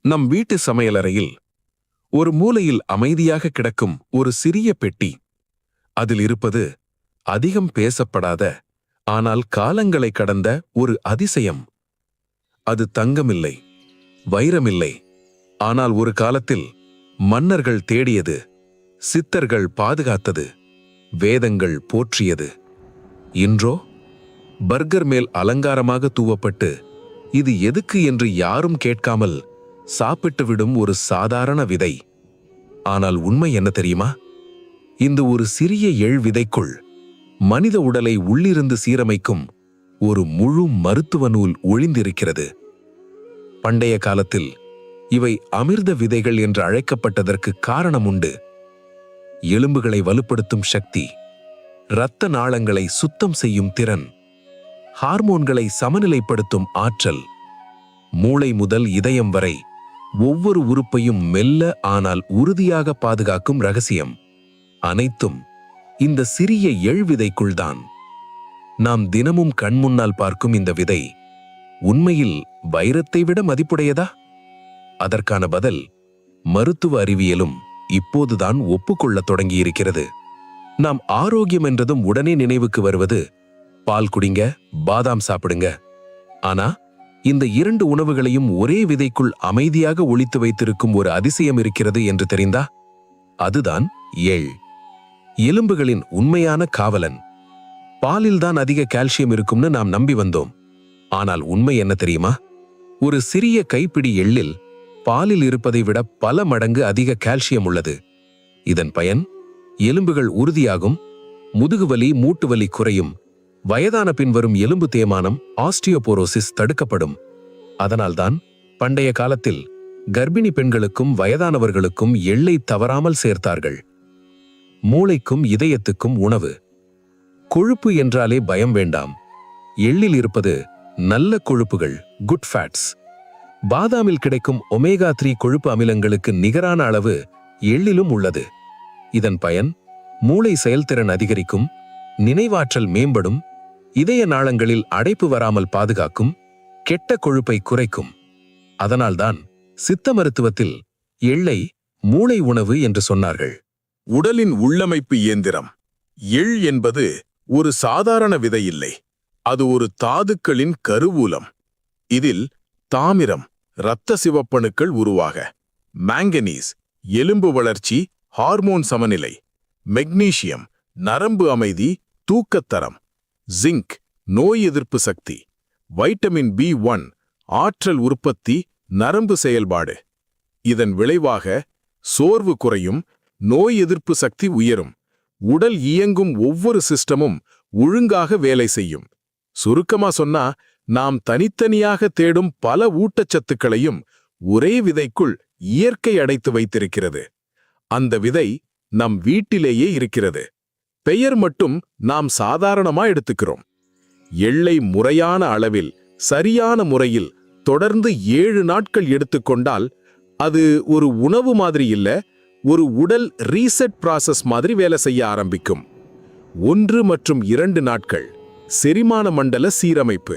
நம் வீட்டு சமையலறையில் ஒரு மூலையில் அமைதியாக கிடக்கும் ஒரு சிறிய பெட்டி. அதில் இருப்பது அதிகம் பேசப்படாத ஆனால் காலங்களை கடந்த ஒரு அதிசயம். அது தங்கமில்லை, வைரமில்லை, ஆனால் ஒரு காலத்தில் மன்னர்கள் தேடியது, சித்தர்கள் பாதுகாத்தது, வேதங்கள் போற்றியது. இன்றோ பர்கர் மேல் அலங்காரமாக தூவப்பட்டு இது எதுக்கு என்று யாரும் கேட்காமல் சாப்பிட்டுவிடும் ஒரு சாதாரண விதை. ஆனால் உண்மை என்ன தெரியுமா? இந்த ஒரு சிறிய விதைக்குள் மனித உடலை உள்ளிருந்து சீரமைக்கும் ஒரு முழு மருத்துவ நூல் ஒளிந்திருக்கிறது. பண்டைய காலத்தில் இவை அமிர்த விதைகள் என்று அழைக்கப்பட்டதற்கு காரணம் உண்டு. எலும்புகளை வலுப்படுத்தும் சக்தி, இரத்த நாளங்களை சுத்தம் செய்யும் திறன், ஹார்மோன்களை சமநிலைப்படுத்தும் ஆற்றல், மூளை முதல் இதயம் வரை ஒவ்வொரு உறுப்பையும் மெல்ல ஆனால் உறுதியாக பாதுகாக்கும் ரகசியம் அனைத்தும் இந்த சிறிய விதைக்குள்தான். நாம் தினமும் கண்முன்னால் பார்க்கும் இந்த விதை உண்மையில் வைரத்தை விட மதிப்புடையதா? அதற்கான பதில் மருத்துவ அறிவியலும் இப்போதுதான் ஒப்புக்கொள்ளத் தொடங்கியிருக்கிறது. நாம் ஆரோக்கியம் என்றதும் உடனே நினைவுக்கு வருவது பால் குடிங்க, பாதாம் சாப்பிடுங்க. ஆனா இந்த இரண்டு உணவுகளையும் ஒரே விதைக்குள் அமைதியாக ஒளித்து வைத்திருக்கும் ஒரு அதிசயம் இருக்கிறது என்று தெரிந்தா? அதுதான் எலும்புகளின் உண்மையான காவலன். பாலில்தான் அதிக கால்சியம் இருக்கும்னு நாம் நம்பி வந்தோம். ஆனால் உண்மை என்ன தெரியுமா? ஒரு சிறிய கைப்பிடி எள்ளில் பாலில் இருப்பதை விட பல மடங்கு அதிக கால்சியம் உள்ளது. இதன் பயன் எலும்புகள் உறுதியாகும், முதுகுவலி மூட்டுவலி குறையும், வயதான பின் வரும் எலும்பு தேய்மானம் ஆஸ்டியோபோரோசிஸ் தடுக்கப்படும். அதனால்தான் பண்டைய காலத்தில் கர்ப்பிணி பெண்களுக்கும் வயதானவர்களுக்கும் எள்ளை தவறாமல் சேர்த்தார்கள். மூளைக்கும் இதயத்துக்கும் உணவு. கொழுப்பு என்றாலே பயம் வேண்டாம். எள்ளில் இருப்பது நல்ல கொழுப்புகள், குட் ஃபேட்ஸ். பாதாமில் கிடைக்கும் ஒமேகா 3 கொழுப்பு அமிலங்களுக்கு நிகரான அளவு எள்ளிலும் உள்ளது. இதன் பயன் மூளை செயல்திறன் அதிகரிக்கும், நினைவாற்றல் மேம்படும், இதய நாளங்களில் அடைப்பு வராமல் பாதுகாக்கும், கெட்ட கொழுப்பை குறைக்கும். அதனால்தான் சித்த மருத்துவத்தில் எள்ளை மூளை உணவு என்று சொன்னார்கள். உடலின் உள்ளமைப்பு இயந்திரம். எள் என்பது ஒரு சாதாரண விதை இல்லை, அது ஒரு தாதுக்களின் கருவூலம். இதில் தாமிரம், இரத்த சிவப்பணுக்கள் உருவாக, மாங்கனீஸ் எலும்பு வளர்ச்சி, ஹார்மோன் சமநிலை, மெக்னீசியம் நரம்பு அமைதி, தூக்கத்தரம், ஜிங்க் நோய் எதிர்ப்பு சக்தி, வைட்டமின் B1 ஆற்றல் உற்பத்தி, நரம்பு செயல்பாடு. இதன் விளைவாக சோர்வு குறையும், நோய் எதிர்ப்பு சக்தி உயரும், உடல் இயங்கும் ஒவ்வொரு சிஸ்டமும் ஒழுங்காக வேலை செய்யும். சுருக்கமா சொன்னா, நாம் தனித்தனியாக தேடும் பல ஊட்டச்சத்துக்களையும் ஒரே விதைக்குள் இயற்கை அடைத்து வைத்திருக்கிறது. அந்த விதை நம் வீட்டிலேயே இருக்கிறது. பெயர் மட்டும் நாம் சாதாரணமா எடுத்துக்கிறோம். எள்ளை முறையான அளவில், சரியான முறையில் தொடர்ந்து 7 நாட்கள் எடுத்துக்கொண்டால் அது ஒரு உணவு மாதிரி இல்ல, ஒரு உடல் ரீசெட் ப்ராசஸ் மாதிரி வேலை செய்ய ஆரம்பிக்கும். 1 மற்றும் 2 நாட்கள் செரிமான மண்டல சீரமைப்பு.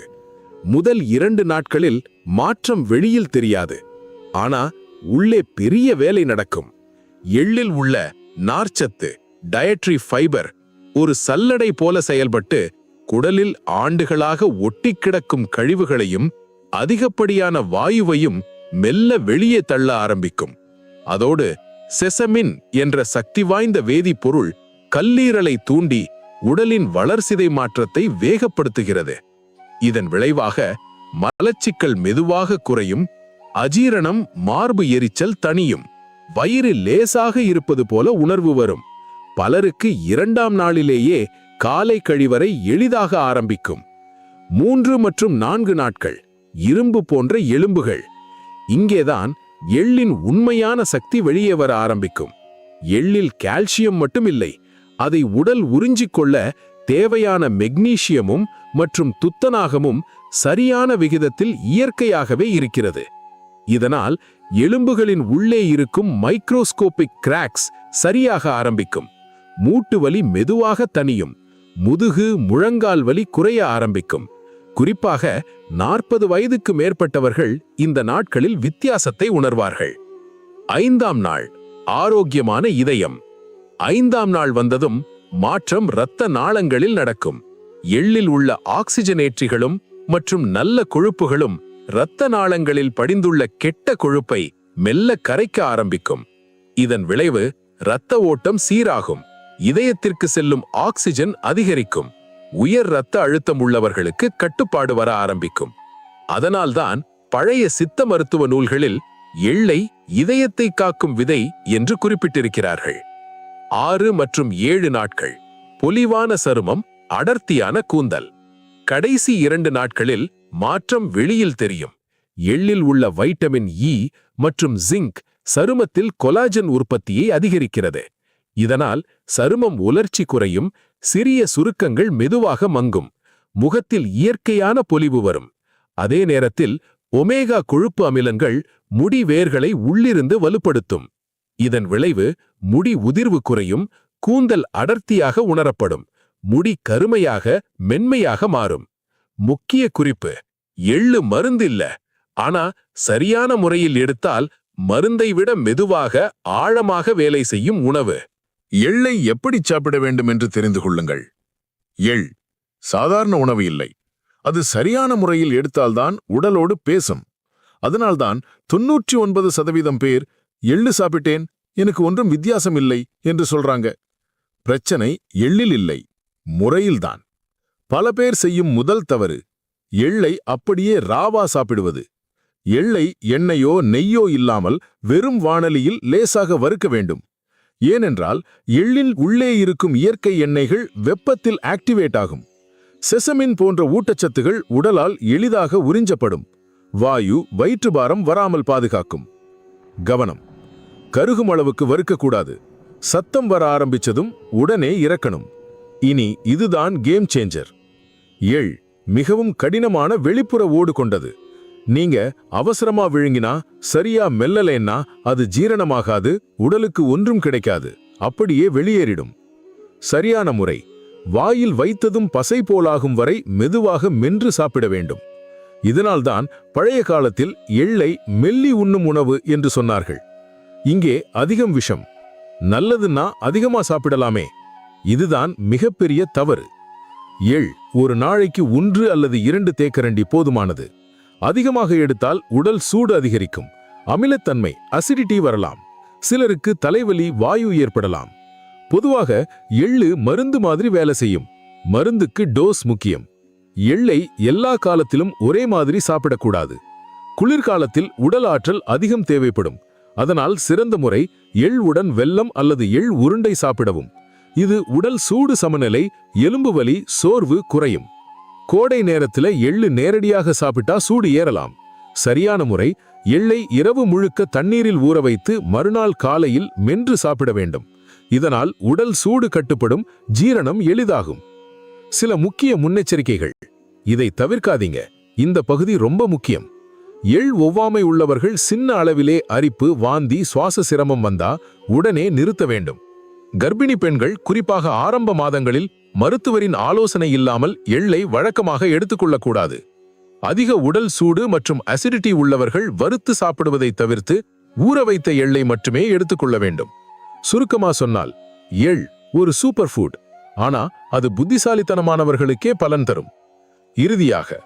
முதல் 2 நாட்களில் மாற்றம் வெளியில் தெரியாது, ஆனா உள்ளே பெரிய வேலை நடக்கும். எள்ளில் உள்ள நார்ச்சத்து, டயட்ரி ஃபைபர் ஒரு சல்லடை போல செயல்பட்டு குடலில் ஆண்டுகளாக ஒட்டி கிடக்கும் கழிவுகளையும் அதிகப்படியான வாயுவையும் மெல்ல வெளியே தள்ள ஆரம்பிக்கும். அதோடு செசமின் என்ற சக்தி வாய்ந்த வேதிப்பொருள் கல்லீரலை தூண்டி உடலின் வளர்சிதை மாற்றத்தை வேகப்படுத்துகிறது. இதன் விளைவாக மலச்சிக்கல் மெதுவாக குறையும், அஜீரணம், மார்பு எரிச்சல் தணியும், வயிறு லேசாக இருப்பது போல உணர்வு வரும். பலருக்கு 2ஆம் நாளிலேயே காலை கழிவறை எளிதாக ஆரம்பிக்கும். 3 மற்றும் 4 நாட்கள் இரும்பு போன்ற எலும்புகள். இங்கேதான் எள்ளின் உண்மையான சக்தி வெளியே வர ஆரம்பிக்கும். எள்ளில் கால்சியம் மட்டும் இல்லை, அதை உடல் உறிஞ்சிக் கொள்ள தேவையான மெக்னீசியமும் மற்றும் துத்தநாகமும் சரியான விகிதத்தில் இயற்கையாகவே இருக்கிறது. இதனால் எலும்புகளின் உள்ளே இருக்கும் மைக்ரோஸ்கோபிக் கிராக்ஸ் சரியாக ஆரம்பிக்கும். மூட்டு வலி மெதுவாக தணியும், முதுகு முழங்கால் வலி குறைய ஆரம்பிக்கும், குறிப்பாக 40 வயதுக்கு மேற்பட்டவர்கள் இந்த நாட்களில் வித்தியாசத்தை உணர்வார்கள். 5ஆம் நாள் ஆரோக்கியமான இதயம். 5ஆம் நாள் வந்ததும் மாற்றம் இரத்த நாளங்களில் நடக்கும். எள்ளில் உள்ள ஆக்சிஜனேற்றிகளும் மற்றும் நல்ல கொழுப்புகளும் இரத்த நாளங்களில் படிந்துள்ள கெட்ட கொழுப்பை மெல்ல கரைக்க ஆரம்பிக்கும். இதன் விளைவு இரத்த ஓட்டம் சீராகும், இதயத்திற்கு செல்லும் ஆக்சிஜன் அதிகரிக்கும், உயர் இரத்த அழுத்தம் உள்ளவர்களுக்கு கட்டுப்பாடு வர ஆரம்பிக்கும். அதனால்தான் பழைய சித்த மருத்துவ நூல்களில் எள்ளை இதயத்தை காக்கும் விதை என்று குறிப்பிட்டிருக்கிறார்கள். 6 மற்றும் 7 நாட்கள் பொலிவான சருமம், அடர்த்தியான கூந்தல். கடைசி 2 நாட்களில் மாற்றம் வெளியில் தெரியும். எள்ளில் உள்ள வைட்டமின் இ மற்றும் ஜிங்க் சருமத்தில் கொலாஜன் உற்பத்தியை அதிகரிக்கிறது. இதனால் சருமம் உலர்ச்சி குறையும், சிறிய சுருக்கங்கள் மெதுவாக மங்கும், முகத்தில் இயற்கையான பொலிவு வரும். அதே நேரத்தில் ஒமேகா கொழுப்பு அமிலங்கள் முடி வேர்களை உள்ளிருந்து வலுப்படுத்தும். இதன் விளைவு முடி உதிர்வு குறையும், கூந்தல் அடர்த்தியாக உணரப்படும், முடி கருமையாக மென்மையாக மாறும். முக்கிய குறிப்பு: எள்ளு மருந்தில்ல, ஆனா சரியான முறையில் எடுத்தால் மருந்தை விட மெதுவாக ஆழமாக வேலை செய்யும் உணவு. எள்ளை எப்படி சாப்பிட வேண்டும் என்று தெரிந்து கொள்ளுங்கள். எள் சாதாரண உணவு இல்லை. அது சரியான முறையில் எடுத்தால்தான் உடலோடு பேசும். அதனால்தான் 99% பேர் எள்ளு சாப்பிட்டேன், எனக்கு ஒன்றும் வித்தியாசம் இல்லை என்று சொல்றாங்க. பிரச்சனை எள்ளில் இல்லை, முறையில்தான். பல பேர் செய்யும் முதல் தவறு எள்ளை அப்படியே ராவா சாப்பிடுவது. எள்ளை எண்ணெயோ நெய்யோ இல்லாமல் வெறும் வாணலியில் லேசாக வறுக்க வேண்டும். ஏனென்றால் எள்ளின் உள்ளே இருக்கும் இயற்கை எண்ணெய்கள் வெப்பத்தில் ஆக்டிவேட் ஆகும். செசமின் போன்ற ஊட்டச்சத்துகள் உடலால் எளிதாக உறிஞ்சப்படும். வாயு, வயிற்றுபாரம் வராமல் பாதுகாக்கும். கவனம்: கருகும் அளவுக்கு வறுக்கக்கூடாது. சத்தம் வர ஆரம்பிச்சதும் உடனே இறக்கணும். இனி இதுதான் கேம் சேஞ்சர். எள் மிகவும் கடினமான வெளிப்புற ஓடு கொண்டது. நீங்க அவசரமா விழுங்கினா, சரியா மெல்லலேன்னா அது ஜீரணமாகாது, உடலுக்கு ஒன்றும் கிடைக்காது, அப்படியே வெளியேறிடும். சரியான முறை: வாயில் வைத்ததும் பசை போலாகும் வரை மெதுவாக மென்று சாப்பிட வேண்டும். இதனால்தான் பழைய காலத்தில் எள்ளை மெல்லி உண்ணும் உணவு என்று சொன்னார்கள். இங்கே அதிகம் விஷம். நல்லதுன்னா அதிகமா சாப்பிடலாமே. இதுதான் மிகப்பெரிய தவறு. எள் ஒரு நாளைக்கு 1 அல்லது 2 தேக்கரண்டி போதுமானது. அதிகமாக எடுத்தால் உடல் சூடு அதிகரிக்கும், அமிலத்தன்மை அசிடிட்டி வரலாம், சிலருக்கு தலைவலி, வாயு ஏற்படலாம். பொதுவாக எள்ளு மருந்து மாதிரி வேலை செய்யும். மருந்துக்கு டோஸ் முக்கியம். எள்ளை எல்லா காலத்திலும் ஒரே மாதிரி சாப்பிடக்கூடாது. குளிர்காலத்தில் உடல் ஆற்றல் அதிகம் தேவைப்படும். அதனால் சிறந்த முறை எள் உடன் வெல்லம் அல்லது எள் உருண்டை சாப்பிடவும். இது உடல் சூடு சமநிலை, எலும்பு வலி, சோர்வு குறையும். கோடை நேரத்துல எள்ளு நேரடியாக சாப்பிட்டா சூடு ஏறலாம். சரியான முறை: எள்ளை இரவு முழுக்க தண்ணீரில் ஊற வைத்து மறுநாள் காலையில் மென்று சாப்பிட வேண்டும். இதனால் உடல் சூடு கட்டுப்படும், ஜீரணம் எளிதாகும். சில முக்கிய முன்னெச்சரிக்கைகள்: இதை தவிர்க்காதீங்க, இந்த பகுதி ரொம்ப முக்கியம். எள் ஒவ்வாமை உள்ளவர்கள் சின்ன அளவிலே அரிப்பு, வாந்தி, சுவாச சிரமம் வந்தா உடனே நிறுத்த வேண்டும். கர்ப்பிணி பெண்கள், குறிப்பாக ஆரம்ப மாதங்களில் மருத்துவரின் ஆலோசனை இல்லாமல் எள்ளை வழக்கமாக எடுத்துக்கொள்ளக்கூடாது. அதிக உடல் சூடு மற்றும் அசிடிட்டி உள்ளவர்கள் வறுத்து சாப்பிடுவதை தவிர்த்து ஊற வைத்த எள்ளை மட்டுமே எடுத்துக்கொள்ள வேண்டும். சுருக்கமா சொன்னால், எள் ஒரு சூப்பர் ஃபுட், ஆனா அது புத்திசாலித்தனமானவர்களுக்கே பலன் தரும். இறுதியாக,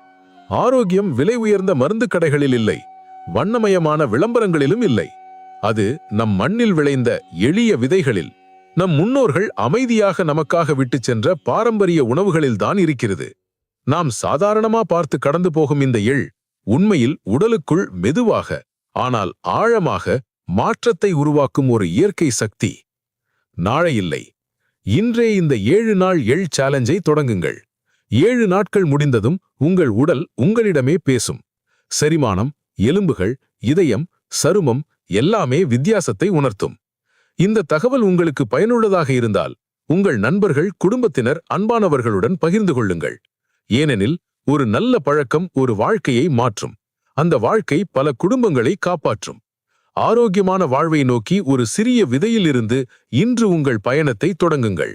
ஆரோக்கியம் விலை உயர்ந்த மருந்து கடைகளில் இல்லை, வண்ணமயமான விளம்பரங்களிலும் இல்லை. அது நம் மண்ணில் விளைந்த எளிய விதைகளில், நம் முன்னோர்கள் அமைதியாக நமக்காக விட்டுச் சென்ற பாரம்பரிய உணவுகளில்தான் இருக்கிறது. நாம் சாதாரணமா பார்த்து கடந்து போகும் இந்த எள் உண்மையில் உடலுக்குள் மெதுவாக ஆனால் ஆழமாக மாற்றத்தை உருவாக்கும் ஒரு இயற்கை சக்தி. நாளை இல்லை, இன்றே இந்த 7 நாள் எள் சேலஞ்சை தொடங்குங்கள். 7 நாட்கள் முடிந்ததும் உங்கள் உடல் உங்களிடமே பேசும். செரிமானம், எலும்புகள், இதயம், சருமம் எல்லாமே வித்தியாசத்தை உணர்த்தும். இந்த தகவல் உங்களுக்கு பயனுள்ளதாக இருந்தால் உங்கள் நண்பர்கள், குடும்பத்தினர், அன்பானவர்களுடன் பகிர்ந்து கொள்ளுங்கள். ஏனெனில் ஒரு நல்ல பழக்கம் ஒரு வாழ்க்கையை மாற்றும். அந்த வாழ்க்கை பல குடும்பங்களை காப்பாற்றும். ஆரோக்கியமான வாழ்வை நோக்கி ஒரு சிறிய விதையிலிருந்து இன்று உங்கள் பயணத்தை தொடங்குங்கள்.